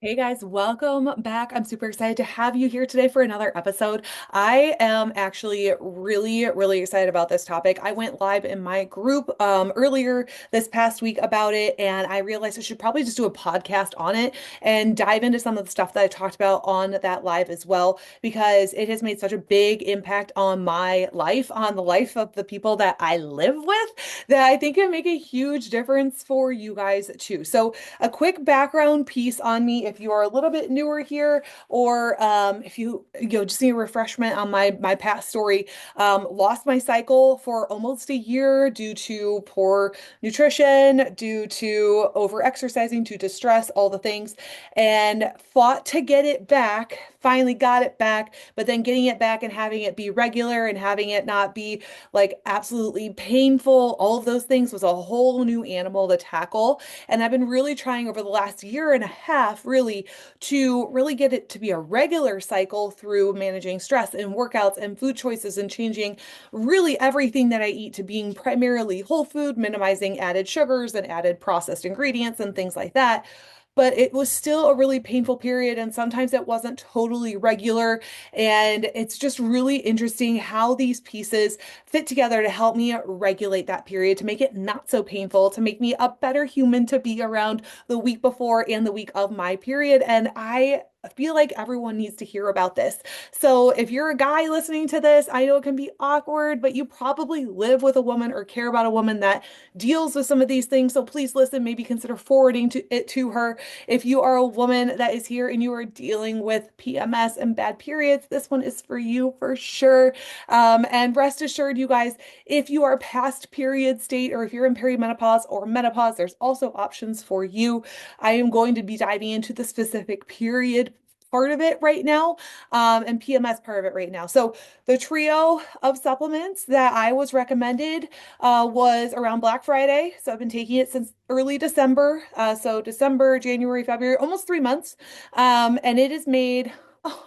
Hey guys, welcome back. I'm super excited to have you here today for another episode. I am actually really excited about this topic. I went live in my group earlier this past week about it, and I realized I should probably just do a podcast on it and dive into some of the stuff that I talked about on that live as well, because it has made such a big impact on my life, on the life of the people that I live with, that I think it make a huge difference for you guys too. So a quick background piece on me if you are a little bit newer here, or if you just need a refreshment on my past story. Lost my cycle for almost a year due to poor nutrition, due to over exercising, due to stress, all the things, and fought to get it back. Finally got it back, but then getting it back and having it be regular and having it not be like absolutely painful, all of those things was a whole new animal to tackle. And I've been really trying over the last year and a half, really, to really get it to be a regular cycle through managing stress and workouts and food choices and changing really everything that I eat to being primarily whole food, minimizing added sugars and added processed ingredients and things like that. But it was still a really painful period, and sometimes it wasn't totally regular. And it's just really interesting how these pieces fit together to help me regulate that period, to make it not so painful, to make me a better human to be around the week before and the week of my period. And I feel like everyone needs to hear about this. So if you're a guy listening to this, I know it can be awkward, but you probably live with a woman or care about a woman that deals with some of these things. So please listen, maybe consider forwarding it to her. If you are a woman that is here and you are dealing with PMS and bad periods, this one is for you for sure. And rest assured, you guys, if you are past period state or if you're in perimenopause or menopause, there's also options for you. I am going to be diving into the specific period part of it right now, and PMS part of it right now. So the trio of supplements that I was recommended was around Black Friday. So I've been taking it since early December. So December, January, February, almost 3 months. And it has made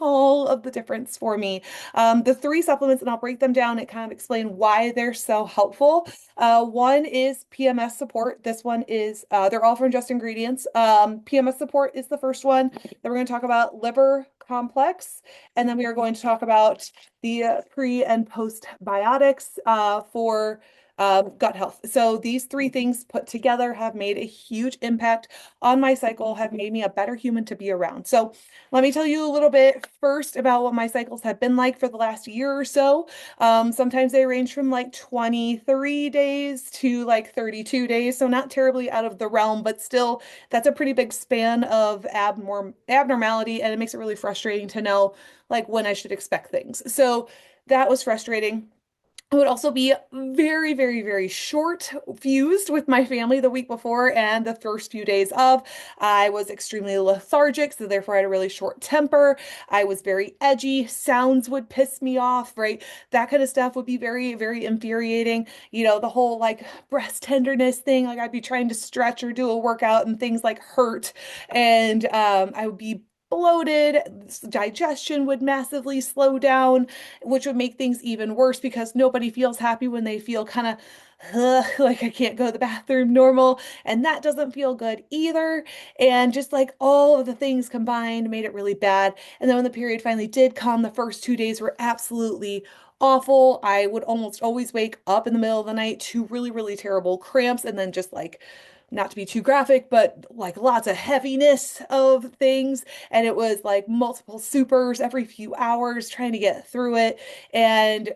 all of the difference for me. The three supplements, and I'll break them down and kind of explain why they're so helpful. One is PMS support. This one is, they're all from Just Ingredients. PMS support is the first one. Then we're going to talk about liver complex. And then we are going to talk about the pre and postbiotics for gut health. So these three things put together have made a huge impact on my cycle, have made me a better human to be around. So let me tell you a little bit first about what my cycles have been like for the last year or so. Sometimes they range from like 23 days to like 32 days. So not terribly out of the realm, but still that's a pretty big span of abnormality. And it makes it really frustrating to know like when I should expect things. So that was frustrating. It would also be very short fused with my family the week before and the first few days of. I was extremely lethargic, so therefore I had a really short temper. I was very edgy. Sounds would piss me off, right? That kind of stuff would be very infuriating. You know, the whole like breast tenderness thing, like I'd be trying to stretch or do a workout and things like hurt. And I would be bloated, digestion would massively slow down, which would make things even worse because nobody feels happy when they feel kind of like I can't go to the bathroom normal, and that doesn't feel good either. And just like all of the things combined made it really bad. And then when the period finally did come, the first 2 days were absolutely awful. I would almost always wake up in the middle of the night to really terrible cramps, and then just like, not to be too graphic, but like lots of heaviness of things. And it was like multiple supers every few hours trying to get through it. And,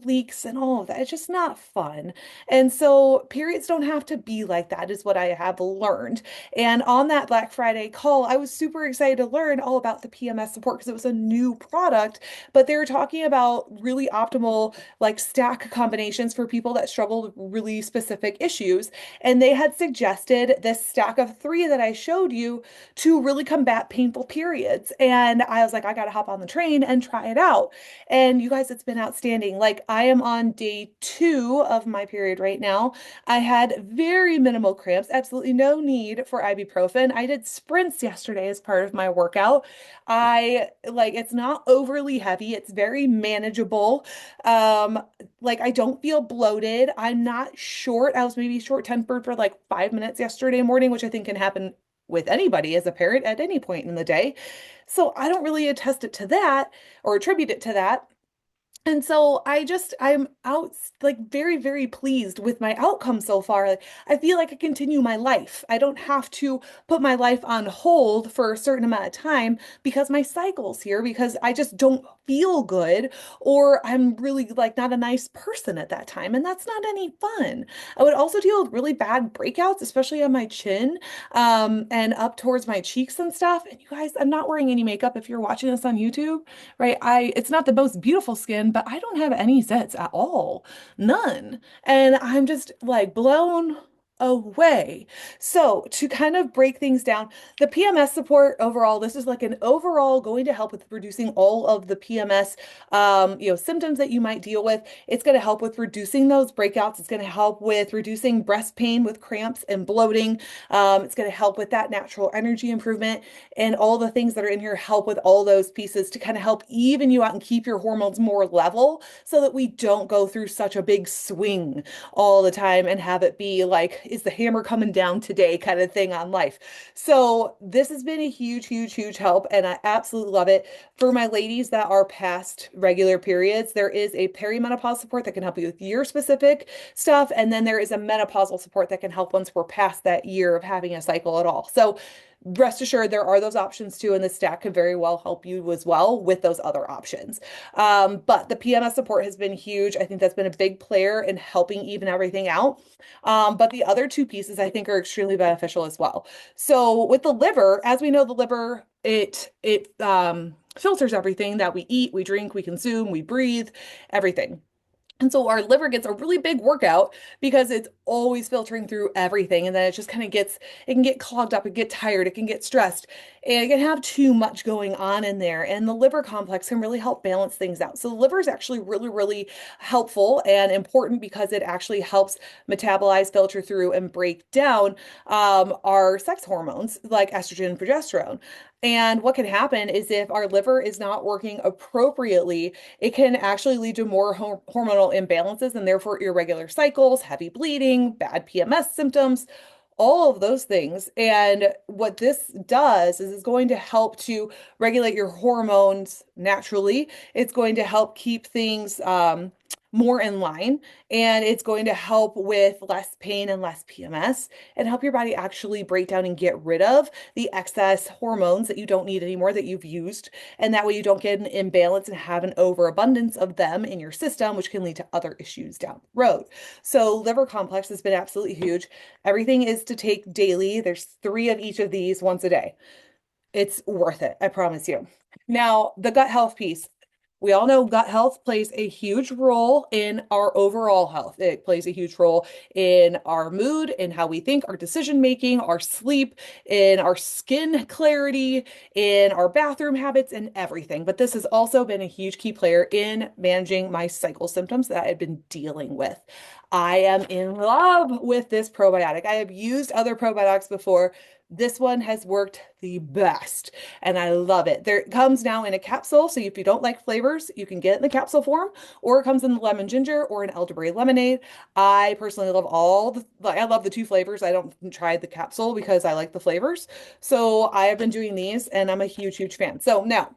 leaks and all of that. It's just not fun. And so periods don't have to be like that, is what I have learned. And on that Black Friday call, I was super excited to learn all about the PMS support because it was a new product, but they were talking about really optimal like stack combinations for people that struggle with really specific issues. And they had suggested this stack of three that I showed you to really combat painful periods. And I was like, I gotta hop on the train and try it out. And you guys, it's been outstanding. Like, I am on day 2 of my period right now. I had very minimal cramps, absolutely no need for ibuprofen. I did sprints yesterday as part of my workout. I like it's not overly heavy, it's very manageable. Um, like I don't feel bloated. I'm not short. I was maybe short-tempered for like 5 minutes yesterday morning, which I think can happen with anybody as a parent at any point in the day. So I don't really attest it to that or attribute it to that. And so I'm out like very, very pleased with my outcome so far. Like, I feel like I continue my life. I don't have to put my life on hold for a certain amount of time because my cycle's here, because I just don't feel good or I'm really like not a nice person at that time. And that's not any fun. I would also deal with really bad breakouts, especially on my chin, and up towards my cheeks and stuff. And you guys, I'm not wearing any makeup if you're watching this on YouTube, right? It's not the most beautiful skin, but I don't have any zits at all. None. And I'm just like blown away. So to kind of break things down, the PMS support overall, this is like an overall going to help with reducing all of the PMS, symptoms that you might deal with. It's going to help with reducing those breakouts. It's going to help with reducing breast pain with cramps and bloating. It's going to help with that natural energy improvement, and all the things that are in here help with all those pieces to kind of help even you out and keep your hormones more level so that we don't go through such a big swing all the time and have it be like, is the hammer coming down today kind of thing on life. So this has been a huge, huge, huge help, and I absolutely love it. For my ladies that are past regular periods, there is a perimenopause support that can help you with your specific stuff, and then there is a menopausal support that can help once we're past that year of having a cycle at all. So rest assured there are those options too, and the stack could very well help you as well with those other options. But the PMS support has been huge. I think that's been a big player in helping even everything out. But the other two pieces I think are extremely beneficial as well. So with the liver, as we know, the liver, it filters everything that we eat, we drink, we consume, we breathe, everything. And so our liver gets a really big workout because it's always filtering through everything. And then it just kind of it can get clogged up, it get tired, it can get stressed, and it can have too much going on in there. And the liver complex can really help balance things out. So the liver is actually really, really helpful and important because it actually helps metabolize, filter through, and break down our sex hormones like estrogen and progesterone. And what can happen is if our liver is not working appropriately, it can actually lead to more hormonal imbalances and therefore irregular cycles, heavy bleeding, bad PMS symptoms, all of those things. And what this does is it's going to help to regulate your hormones naturally. It's going to help keep things more in line, and it's going to help with less pain and less PMS and help your body actually break down and get rid of the excess hormones that you don't need anymore that you've used. And that way you don't get an imbalance and have an overabundance of them in your system, which can lead to other issues down the road. So liver complex has been absolutely huge. Everything is to take daily. There's 3 of each of these once a day. It's worth it, I promise you. Now, the gut health piece. We all know gut health plays a huge role in our overall health. It plays a huge role in our mood, in how we think, our decision making, our sleep, in our skin clarity, in our bathroom habits, and everything. But this has also been a huge key player in managing my cycle symptoms that I've been dealing with. I am in love with this probiotic. I have used other probiotics before. This one has worked the best, and I love it. There it comes now in a capsule, so if you don't like flavors, you can get it in the capsule form, or it comes in the lemon ginger or an elderberry lemonade. I personally love I love the 2 flavors. I don't try the capsule because I like the flavors. So I have been doing these, and I'm a huge, huge fan. So now,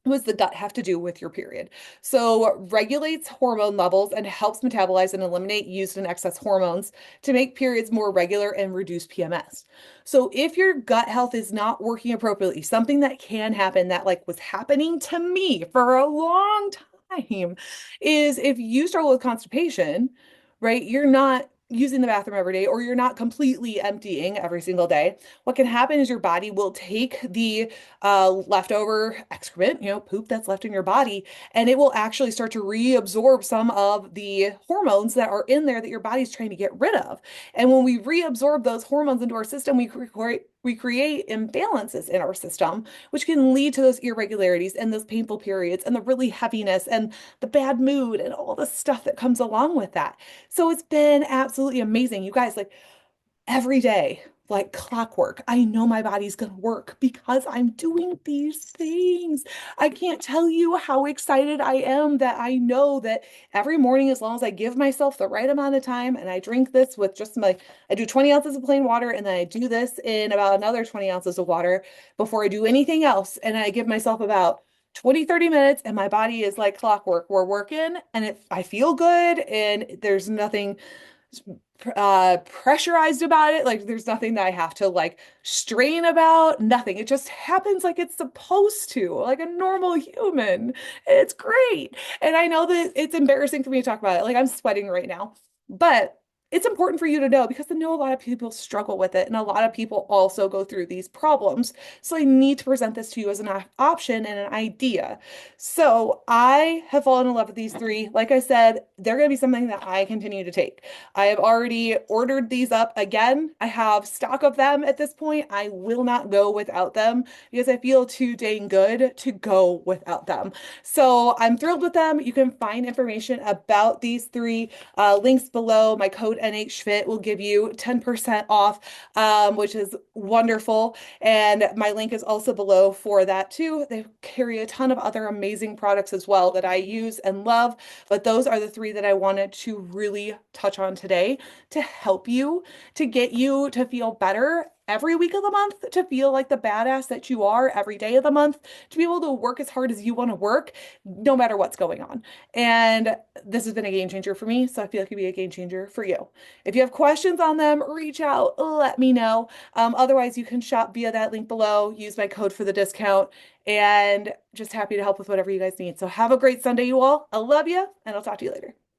what does the gut have to do with your period? So regulates hormone levels and helps metabolize and eliminate used and excess hormones to make periods more regular and reduce PMS. So if your gut health is not working appropriately, something that can happen that like was happening to me for a long time is if you struggle with constipation, right? You're not using the bathroom every day or you're not completely emptying every single day. What can happen is your body will take the leftover excrement, poop that's left in your body, and it will actually start to reabsorb some of the hormones that are in there that your body's trying to get rid of. And when we reabsorb those hormones into our system, we create imbalances in our system, which can lead to those irregularities and those painful periods and the really heaviness and the bad mood and all the stuff that comes along with that. So it's been absolutely amazing. You guys, like every day, like clockwork. I know my body's going to work because I'm doing these things. I can't tell you how excited I am that I know that every morning, as long as I give myself the right amount of time and I drink this with just I do 20 ounces of plain water and then I do this in about another 20 ounces of water before I do anything else. And I give myself about 20, 30 minutes and my body is like clockwork. We're working and I feel good and there's nothing pressurized about it. Like there's nothing that I have to like strain about, nothing. It just happens like it's supposed to, like a normal human. It's great. And I know that it's embarrassing for me to talk about it. Like I'm sweating right now, but it's important for you to know because I know a lot of people struggle with it and a lot of people also go through these problems. So I need to present this to you as an option and an idea. So I have fallen in love with these three. Like I said, they're going to be something that I continue to take. I have already ordered these up again. I have stock of them at this point. I will not go without them because I feel too dang good to go without them. So I'm thrilled with them. You can find information about these three links below. My code NHFit will give you 10% off, which is wonderful. And my link is also below for that too. They carry a ton of other amazing products as well that I use and love. But those are the three that I wanted to really touch on today to help you, to get you to feel better every week of the month, to feel like the badass that you are every day of the month, to be able to work as hard as you want to work, no matter what's going on. And this has been a game changer for me, so I feel like it could be a game changer for you. If you have questions on them, reach out, let me know. Otherwise, you can shop via that link below, use my code for the discount, and just happy to help with whatever you guys need. So have a great Sunday, you all. I love you, and I'll talk to you later.